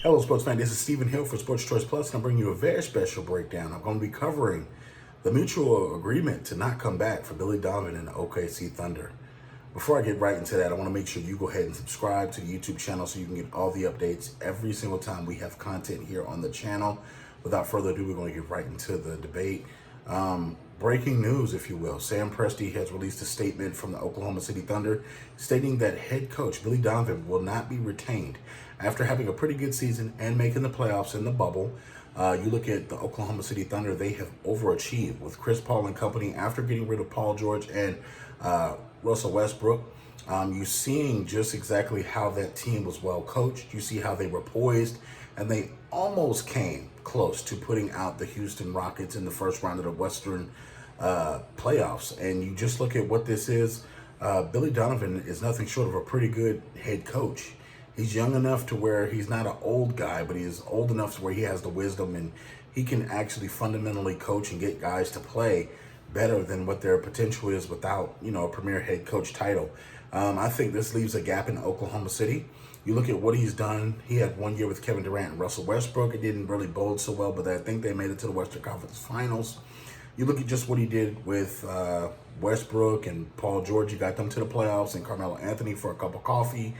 Hello, sports fan. This is Stephen Hill for Sports Choice Plus, and I'm bringing you a very special breakdown. I'm going to be covering the mutual agreement to not come back for Billy Donovan and the OKC Thunder. Before I get right into that, I want to make sure you go ahead and subscribe to the YouTube channel so you can get all the updates every single time we have content here on the channel. Without further ado, we're going to get right into the debate. Breaking news, if you will. Sam Presti has released a statement from the Oklahoma City Thunder stating that head coach Billy Donovan will not be retained after having a pretty good season and making the playoffs in the bubble. You look at the Oklahoma City Thunder, they have overachieved with Chris Paul and company after getting rid of Paul George and Russell Westbrook. You're seeing just exactly how that team was well coached. You see how they were poised, and they almost came close to putting out the Houston Rockets in the first round of the Western playoffs. And you just look at what this is. Billy Donovan is nothing short of a pretty good head coach. He's young enough to where he's not an old guy, but he is old enough to where he has the wisdom and he can actually fundamentally coach and get guys to play better than what their potential is without, a premier head coach title. I think this leaves a gap in Oklahoma City. You look at what he's done. He had 1 year with Kevin Durant and Russell Westbrook. It didn't really bode so well, but I think they made it to the Western Conference Finals. You look at just what he did with Westbrook and Paul George. You got them to the playoffs, and Carmelo Anthony for a cup of coffee.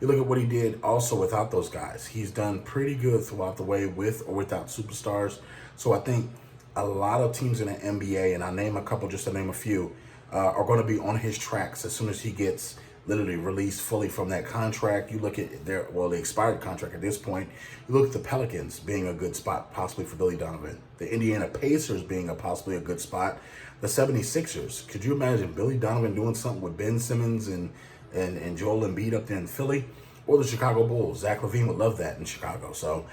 You look at what he did also without those guys. He's done pretty good throughout the way with or without superstars. So I think a lot of teams in the NBA, and I'll name a couple just to name a few, are going to be on his tracks as soon as he gets literally released fully from that contract. You look at the expired contract at this point. You look at the Pelicans being a good spot possibly for Billy Donovan. The Indiana Pacers being possibly a good spot. The 76ers. Could you imagine Billy Donovan doing something with Ben Simmons and Joel Embiid up there in Philly? Or the Chicago Bulls. Zach LaVine would love that in Chicago. So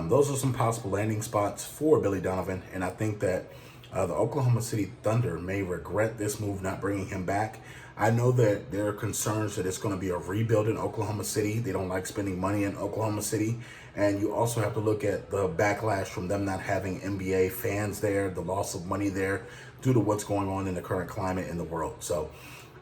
those are some possible landing spots for Billy Donovan. And I think that the Oklahoma City Thunder may regret this move not bringing him back. I know that there are concerns that it's going to be a rebuild in Oklahoma City. They don't like spending money in Oklahoma City. And you also have to look at the backlash from them not having NBA fans there, the loss of money there due to what's going on in the current climate in the world. So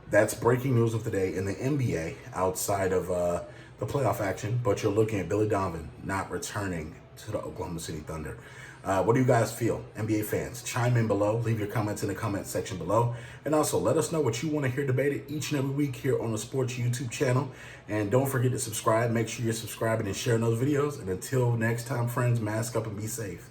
that's breaking news of the day in the NBA outside of the playoff action. But you're looking at Billy Donovan not returning to the Oklahoma City Thunder. What do you guys feel? NBA fans, chime in below. Leave your comments in the comment section below. And also, let us know what you want to hear debated each and every week here on the Sports YouTube channel. And don't forget to subscribe. Make sure you're subscribing and sharing those videos. And until next time, friends, mask up and be safe.